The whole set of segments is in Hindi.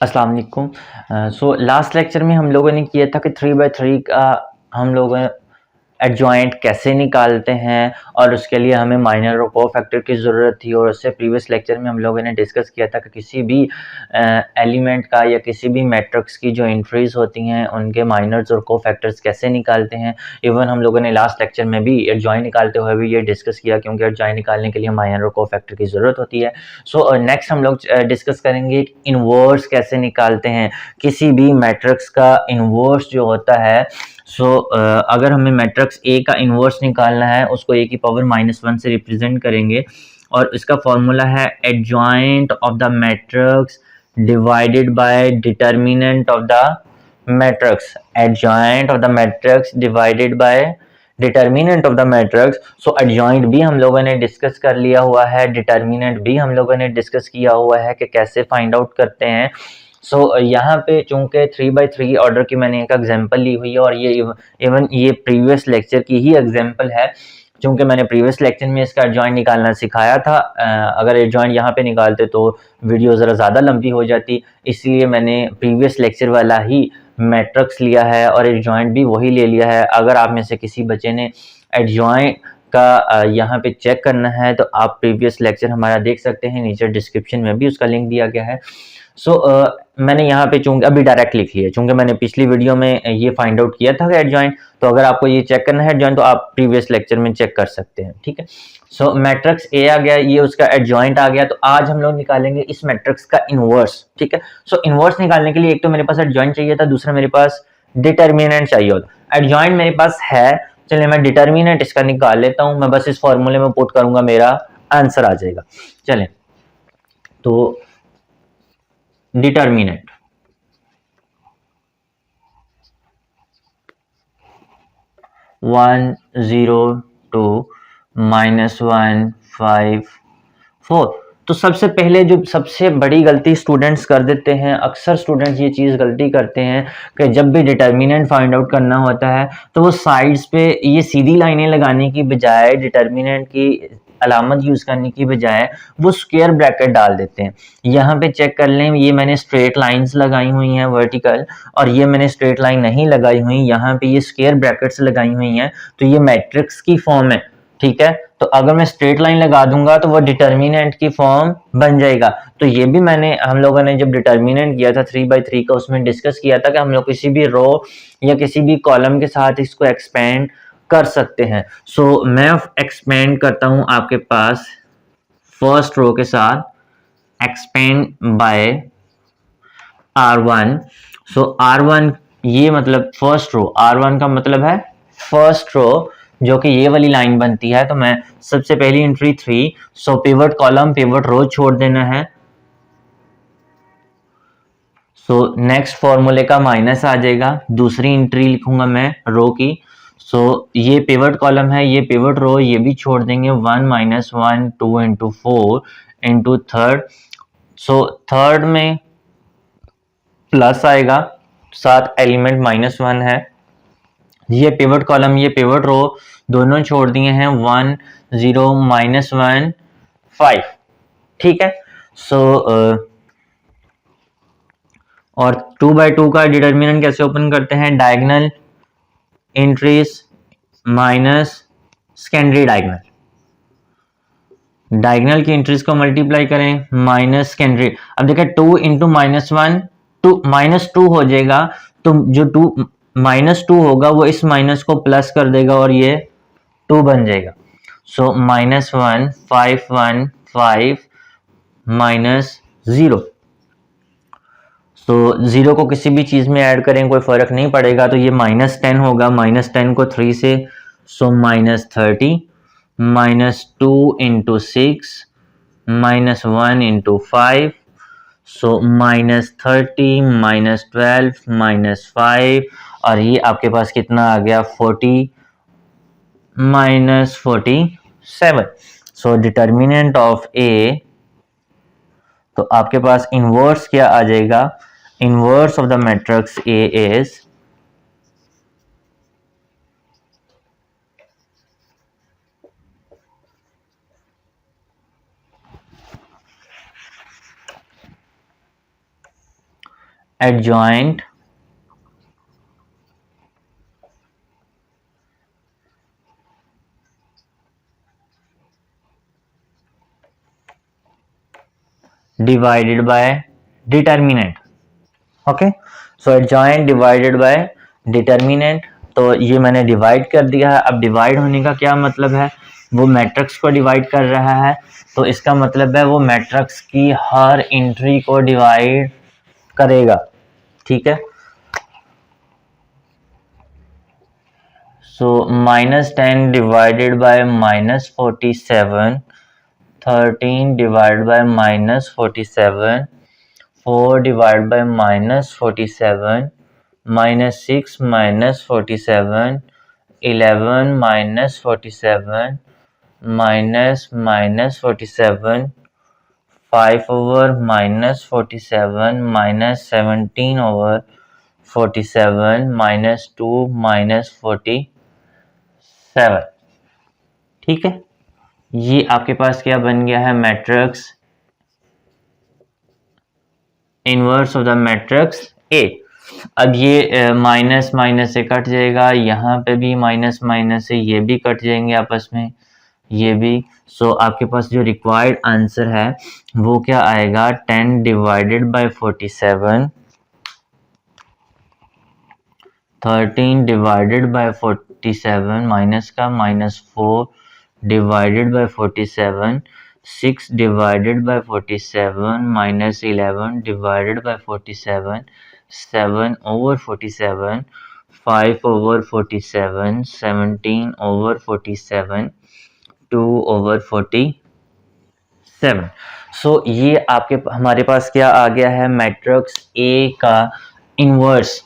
अस्सलाम वालेकुम। लास्ट लेक्चर में हम लोगों ने किया था कि 3/3 का हम लोग एडजॉइंट कैसे निकालते हैं और उसके लिए हमें माइनर और कोफैक्टर की ज़रूरत थी। और उससे प्रीवियस लेक्चर में हम लोगों ने डिस्कस किया था कि किसी भी एलिमेंट का या किसी भी मैट्रिक्स की जो एंट्रीज़ होती हैं उनके माइनर्स और कोफैक्टर्स कैसे निकालते हैं। इवन हम लोगों ने लास्ट लेक्चर में भी एडजॉइंट निकालते हुए भी ये डिस्कस किया, क्योंकि एडजॉइंट निकालने के लिए माइनर और कोफैक्टर की ज़रूरत होती है। नेक्स्ट हम लोग डिस्कस करेंगे इन्वर्स कैसे निकालते हैं। किसी भी मैट्रिक्स का इन्वर्स जो होता है, अगर हमें मैट्रिक्स ए का इन्वर्स निकालना है, उसको ए की पावर -1 से रिप्रेजेंट करेंगे और इसका फॉर्मूला है adjoint of the matrix divided by determinant of the matrix. Adjoint of the matrix divided by determinant of the matrix. Adjoint भी हम लोगों ने डिस्कस कर लिया हुआ है, डिटर्मिनेंट भी हम लोगों ने डिस्कस किया हुआ है कि कैसे फाइंड आउट करते हैं। यहाँ पे चूंकि 3/3 ऑर्डर की मैंने एक एग्जांपल ली हुई है और ये इवन ये प्रीवियस लेक्चर की ही एग्जांपल है, चूंकि मैंने प्रीवियस लेक्चर में इसका एडजॉइंट निकालना सिखाया था। अगर एडजॉइंट यहाँ पे निकालते तो वीडियो ज़रा ज़्यादा लंबी हो जाती, इसलिए मैंने प्रीवियस लेक्चर वाला ही मैट्रिक्स लिया है और एडजॉइंट भी वही ले लिया है। अगर आप में से किसी बच्चे ने एडजॉइंट का यहाँ पे चेक करना है तो आप प्रीवियस लेक्चर हमारा देख सकते हैं, नीचे डिस्क्रिप्शन में भी उसका लिंक दिया गया है। मैंने यहाँ पे चूंकि अभी डायरेक्ट लिख लिया, चूंकि मैंने पिछली वीडियो में ये फाइंड आउट किया था एडजॉइंट, तो अगर आपको ये चेक करना है एडजॉइंट तो आप प्रीवियस लेक्चर में चेक कर सकते हैं। ठीक है, मैट्रिक्स ए आ गया, ये उसका एडजॉइंट आ गया। तो आज हम लोग निकालेंगे इस मैट्रिक्स का इनवर्स। ठीक है, इनवर्स निकालने के लिए एक तो मेरे पास एडजॉइंट चाहिए था, दूसरा मेरे पास डिटर्मिनेंट चाहिए होता। एडजॉइंट मेरे पास है, चलिए मैं डिटर्मिनेंट इसका निकाल लेता हूं। मैं बस इस फॉर्मूले में पुट करूंगा, मेरा आंसर आ जाएगा। चलें, तो डिटर्मिनेंट -1 0 2 -1 5 4। तो सबसे पहले जो सबसे बड़ी गलती स्टूडेंट्स कर देते हैं, अक्सर स्टूडेंट्स ये चीज़ गलती करते हैं कि जब भी डिटर्मिनेंट फाइंड आउट करना होता है तो वो साइड्स पे ये सीधी लाइनें लगाने की बजाय, डिटर्मिनेंट की अलामत यूज़ करने की बजाय वो स्क्वायर ब्रैकेट डाल देते हैं। यहाँ पे चेक कर लें, ये मैंने स्ट्रेट लाइंस लगाई हुई हैं वर्टिकल, और ये मैंने स्ट्रेट लाइन नहीं लगाई हुई, यहाँ पे ये स्क्वायर ब्रैकेट्स लगाई हुई हैं। तो ये मैट्रिक्स की फॉर्म है। ठीक है, तो अगर मैं स्ट्रेट लाइन लगा दूंगा तो वो डिटर्मिनेंट की फॉर्म बन जाएगा। तो ये भी हम लोगों ने जब डिटर्मिनेंट किया था 3/3 का, उसमें डिस्कस किया था कि हम लोग किसी भी रो या किसी भी कॉलम के साथ इसको एक्सपेंड कर सकते हैं। मैं एक्सपेंड करता हूं आपके पास फर्स्ट रो के साथ, एक्सपेंड बाय R1। R1 ये मतलब फर्स्ट रो, R1 का मतलब है फर्स्ट रो, जो कि ये वाली लाइन बनती है। तो मैं सबसे पहली entry 3, pivot column pivot row छोड़ देना है। नेक्स्ट फॉर्मूले का माइनस आ जाएगा, दूसरी एंट्री लिखूंगा मैं रो की। ये पिवट कॉलम है, ये पिवट रो, ये भी छोड़ देंगे। 1 -1 2 इंटू 4 इंटू थर्ड। थर्ड में प्लस आएगा, साथ एलिमेंट -1 है। ये पिवट कॉलम ये पिवट रो दोनों छोड़ दिए हैं, 1 0 -1 5। ठीक है, और 2/2 का डिटर्मिनेंट कैसे ओपन करते हैं, diagonal entries minus secondary diagonal. Diagonal की एंट्रीज को मल्टीप्लाई करें माइनस सेकेंडरी। अब देखिए 2 इंटू -1 -2 हो जाएगा। तो जो 2 होगा वो इस माइनस को प्लस कर देगा और ये 2 बन जाएगा। -1 5 1 5 -0। 0 को किसी भी चीज में ऐड करें कोई फर्क नहीं पड़ेगा, तो ये -10 होगा। -10 को 3 से, -30 -2 इंटू 6 -1 इंटू 5, -30 -12 -5, और ये आपके पास कितना आ गया 40 -47। डिटर्मिनेंट ऑफ ए, तो आपके पास इनवर्स क्या आ जाएगा, inverse of the matrix A is adjoint divided by determinant. Okay, so adjoint divided by determinant, तो ये मैंने डिवाइड कर दिया है। अब डिवाइड होने का क्या मतलब है, वो मैट्रिक्स को डिवाइड कर रहा है, तो इसका मतलब है वो मैट्रिक्स की हर एंट्री को डिवाइड करेगा, ठीक है। सो -10 divided by -47, 13 divided by -47, 4 divided by -47, -6 -47, 11 -47, -47, 5 over -47, -17 over 47, -2 -47, ठीक है। ये आपके पास क्या बन गया है, matrix inverse of the matrix A. अब ये माइनस माइनस से कट जाएगा, यहाँ पे भी माइनस माइनस से ये भी कट जाएंगे आपस में, ये भी। सो आपके पास जो रिक्वायर्ड आंसर है वो क्या आएगा, 10 divided by 47, 13 divided by 47 minus का -4 divided by 47, 6 divided by 47 -11 divided by 47, 7 over 47, 5 over 47, 17 over 47, 2 over 47। सो ये आपके हमारे पास क्या आ गया है, मैट्रिक्स ए का इनवर्स।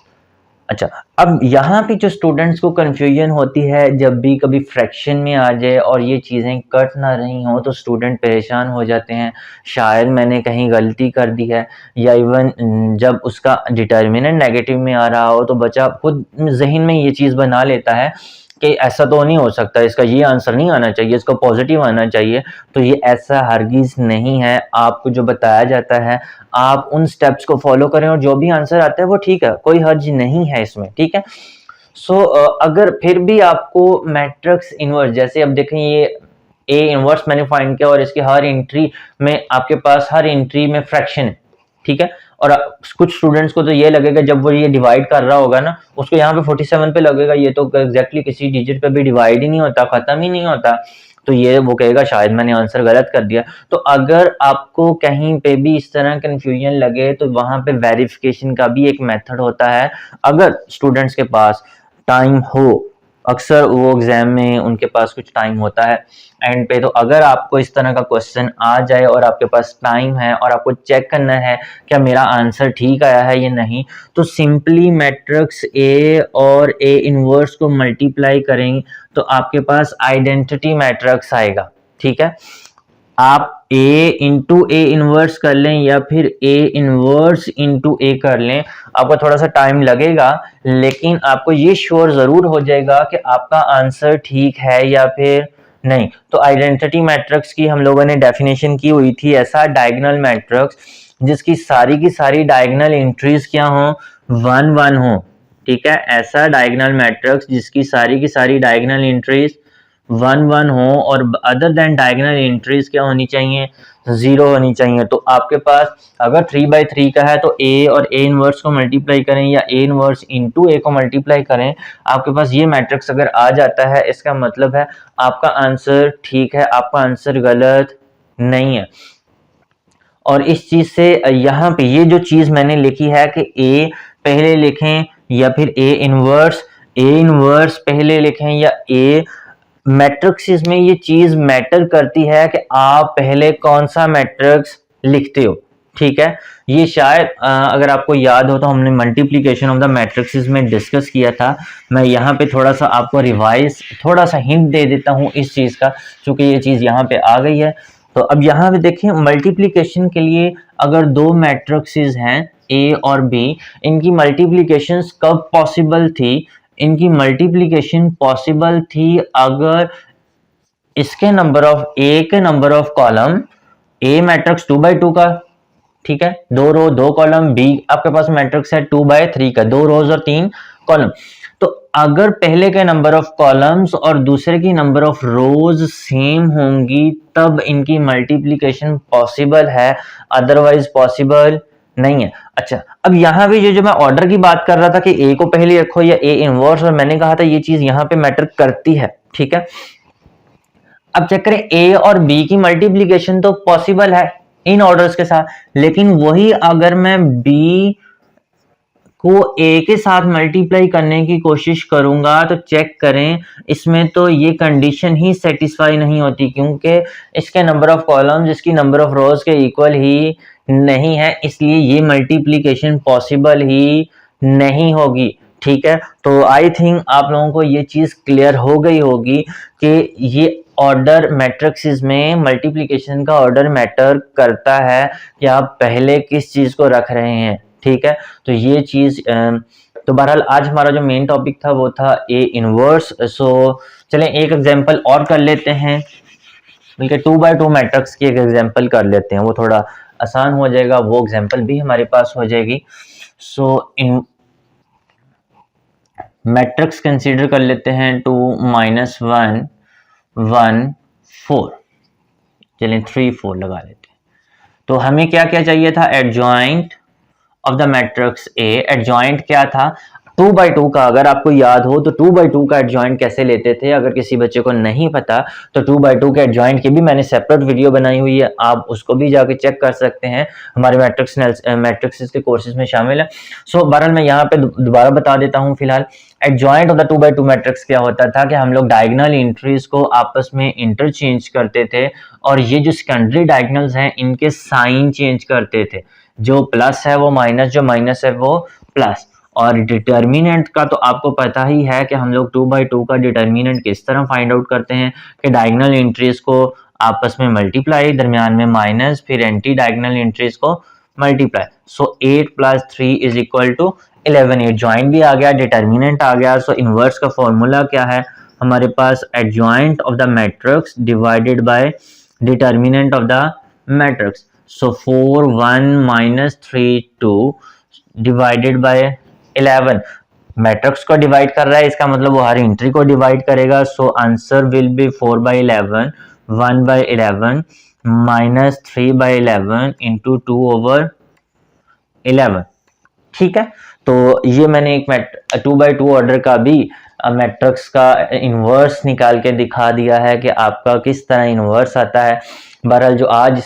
अच्छा, अब यहाँ पे जो स्टूडेंट्स को कंफ्यूजन होती है, जब भी कभी फ्रैक्शन में आ जाए और ये चीज़ें कट ना रही हों तो स्टूडेंट परेशान हो जाते हैं, शायद मैंने कहीं गलती कर दी है, या इवन जब उसका डिटर्मिनेंट नेगेटिव में आ रहा हो तो बच्चा खुद जहन में ये चीज़ बना लेता है कि ऐसा तो नहीं हो सकता, इसका ये आंसर नहीं आना चाहिए, इसका पॉजिटिव आना चाहिए। तो ये ऐसा हरगिज़ नहीं है, आपको जो बताया जाता है आप उन स्टेप्स को फॉलो करें और जो भी आंसर आता है वो ठीक है, कोई हर्ज नहीं है इसमें, ठीक है। सो अगर फिर भी आपको मैट्रिक्स इनवर्स, जैसे अब देखें ये ए इनवर्स मैंने फाइंड किया और इसकी हर एंट्री में आपके पास हर एंट्री में फ्रैक्शन है, ठीक है। और कुछ स्टूडेंट्स को तो ये लगेगा जब वो ये डिवाइड कर रहा होगा ना, उसको यहाँ पे 47 पे लगेगा, ये तो एग्जैक्टली किसी डिजिट पे भी डिवाइड ही नहीं होता, खत्म ही नहीं होता, तो ये वो कहेगा शायद मैंने आंसर गलत कर दिया। तो अगर आपको कहीं पे भी इस तरह कंफ्यूजन लगे तो वहां पे वेरिफिकेशन का भी एक मेथड होता है, अगर स्टूडेंट्स के पास टाइम हो। अक्सर वो एग्जाम में उनके पास कुछ टाइम होता है एंड पे, तो अगर आपको इस तरह का क्वेश्चन आ जाए और आपके पास टाइम है और आपको चेक करना है क्या मेरा आंसर ठीक आया है या नहीं, तो सिंपली मैट्रिक्स ए और ए इनवर्स को मल्टीप्लाई करेंगे तो आपके पास आइडेंटिटी मैट्रिक्स आएगा, ठीक है। आप ए इंटू ए इनवर्स कर लें या फिर ए इनवर्स इंटू ए कर लें, आपको थोड़ा सा टाइम लगेगा, लेकिन आपको ये श्योर जरूर हो जाएगा कि आपका आंसर ठीक है या फिर नहीं। तो आइडेंटिटी मैट्रिक्स की हम लोगों ने डेफिनेशन की हुई थी, ऐसा डायगोनल मैट्रिक्स जिसकी सारी की सारी डायगोनल एंट्रीज क्या हो, 1 1 हो, ठीक है। ऐसा डायगोनल मैट्रिक्स जिसकी सारी की सारी डायगोनल एंट्रीज 1 1 हो और अदर देन डायगोनल एंट्रीज क्या होनी चाहिए, 0 होनी चाहिए। तो आपके पास अगर 3/3 का है तो ए और ए इनवर्स को मल्टीप्लाई करें या ए इनवर्स इंटू ए को मल्टीप्लाई करें, आपके पास ये मैट्रिक्स अगर आ जाता है, इसका मतलब है आपका आंसर ठीक है, आपका आंसर गलत नहीं है। और इस चीज से यहाँ पे ये जो चीज मैंने लिखी है कि ए पहले लिखें या फिर ए इनवर्स पहले लिखें या ए, मैट्रिक्स में ये चीज मैटर करती है कि आप पहले कौन सा मैट्रिक्स लिखते हो, ठीक है। ये शायद अगर आपको याद हो तो हमने मल्टीप्लिकेशन ऑफ द मैट्रिक्स में डिस्कस किया था। मैं यहाँ पे थोड़ा सा आपको रिवाइज थोड़ा सा हिंट दे देता हूँ इस चीज का, क्योंकि ये चीज यहाँ पे आ गई है। तो अब यहाँ पे देखें, मल्टीप्लिकेशन के लिए अगर दो मैट्रिक्स हैं ए और बी, इनकी मल्टीप्लिकेशन कब पॉसिबल थी, इनकी मल्टीप्लिकेशन पॉसिबल थी अगर इसके नंबर ऑफ ए के number of column, A matrix 2/2 का, ठीक है, 2 रो 2 कॉलम। बी आपके पास मैट्रिक्स है 2/3 का, 2 रोज और 3 कॉलम। तो अगर पहले के नंबर ऑफ कॉलम्स और दूसरे की नंबर ऑफ रोज सेम होंगी तब इनकी मल्टीप्लिकेशन पॉसिबल है, अदरवाइज पॉसिबल नहीं है। अच्छा, अब यहां भी जो मैं ऑर्डर की बात कर रहा था कि ए को पहले रखो या ए इनवर्स, और मैंने कहा था ये चीज यहां पे मैटर करती है, ठीक है। अब चेक करें, ए और बी की मल्टीप्लिकेशन तो पॉसिबल है इन ऑर्डर्स के साथ, लेकिन वही अगर मैं बी को ए के साथ मल्टीप्लाई करने की कोशिश करूंगा तो चेक करें इसमें तो ये कंडीशन ही सेटिस्फाई नहीं होती, क्योंकि इसके नंबर ऑफ कॉलम्स इसकी नंबर ऑफ रोज के इक्वल ही नहीं है, इसलिए ये मल्टीप्लिकेशन पॉसिबल ही नहीं होगी, ठीक है। तो आई थिंक आप लोगों को ये चीज क्लियर हो गई होगी कि ये ऑर्डर मैट्रिक्स में मल्टीप्लिकेशन का ऑर्डर मैटर करता है कि आप पहले किस चीज को रख रहे हैं, ठीक है। तो ये चीज तो बहरहाल आज हमारा जो मेन टॉपिक था वो था ए इनवर्स। सो चलें एक एग्जांपल और कर लेते हैं, बल्कि 2x2 मैट्रिक्स की एक एग्जांपल कर लेते हैं, वो थोड़ा आसान हो जाएगा, वो एग्जांपल भी हमारे पास हो जाएगी। सो इन मैट्रिक्स कंसीडर कर लेते हैं 2 -1 1 4, चलें 3 4 लगा लेते हैं। तो हमें क्या क्या चाहिए था, adjoint of the matrix A. Adjoint क्या था, 2x2 का, अगर आपको याद हो तो 2x2 का एडजॉइंट कैसे लेते थे, अगर किसी बच्चे को नहीं पता तो 2x2 के एडजॉइंट की भी मैंने सेपरेट वीडियो बनाई हुई है, आप उसको भी जाके चेक कर सकते हैं, हमारे मैट्रिक्स के कोर्सेज में शामिल है। सो बहरहाल मैं यहाँ पे दोबारा बता देता हूँ। फिलहाल adjoint of the 2x2 matrix क्या होता था कि हम लोग डायगोनल एंट्रीज को आपस में इंटरचेंज करते थे, और ये जो सेकेंडरी डायगोनल्स हैं इनके साइन चेंज करते थे, जो प्लस है वो माइनस, जो माइनस है वो प्लस। और डिटर्मिनेंट का तो आपको पता ही है कि हम लोग 2x2 का डिटर्मिनेंट किस तरह फाइंड आउट करते हैं कि डायगोनल एंट्रीज को आपस में मल्टीप्लाई, दरमियान में माइनस, फिर एंटी डायगोनल एंट्रीज को मल्टीप्लाई। सो 8 + 3 = 11। एडजॉइंट भी आ गया, डिटर्मिनेंट आ गया। सो इनवर्स का फॉर्मूला क्या है हमारे पास, adjoint of the matrix divided by determinant of the matrix. So 4 1 - 3 2 divided by 11। Matrix को डिवाइड कर रहा है, इसका मतलब वो हर एंट्री को डिवाइड करेगा। So answer will be 4/11 1/11 -3/11 into 2/11, ठीक है। तो ये मैंने एक 2x2 ऑर्डर का भी मैट्रिक्स का इनवर्स निकाल के दिखा दिया है कि आपका किस तरह इनवर्स आता है। बहरहाल जो आज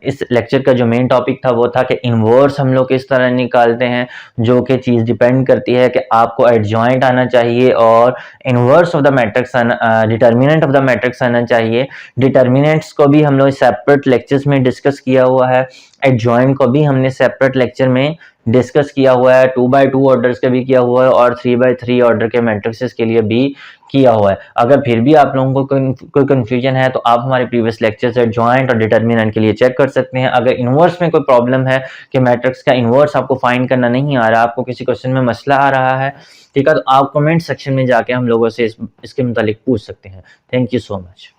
इस लेक्चर का जो मेन टॉपिक था वो था कि इनवर्स हम लोग किस तरह निकालते हैं, जो कि चीज़ डिपेंड करती है कि आपको एडजॉइंट आना चाहिए और inverse of the matrix determinant of the matrix आना चाहिए। डिटर्मिनेंट्स को भी हम लोग सेपरेट लेक्चर्स में डिस्कस किया हुआ है, एडजॉइंट को भी हमने सेपरेट लेक्चर में डिस्कस किया हुआ है, 2x2 ऑर्डर्स का भी किया हुआ है और 3x3 ऑर्डर के मैट्रिक्सेस के लिए भी किया हुआ है। अगर फिर भी आप लोगों को कोई कंफ्यूजन है तो आप हमारे प्रीवियस लेक्चर से एडजॉइंट और डिटर्मिनेंट के लिए चेक कर सकते हैं। अगर इनवर्स में कोई प्रॉब्लम है कि मैट्रिक्स का इनवर्स आपको फाइंड करना नहीं आ रहा, आपको किसी क्वेश्चन में मसला आ रहा है, ठीक है, तो आप कमेंट सेक्शन में जाके हम लोगों से इसके मुतालिक पूछ सकते हैं। Thank you so much.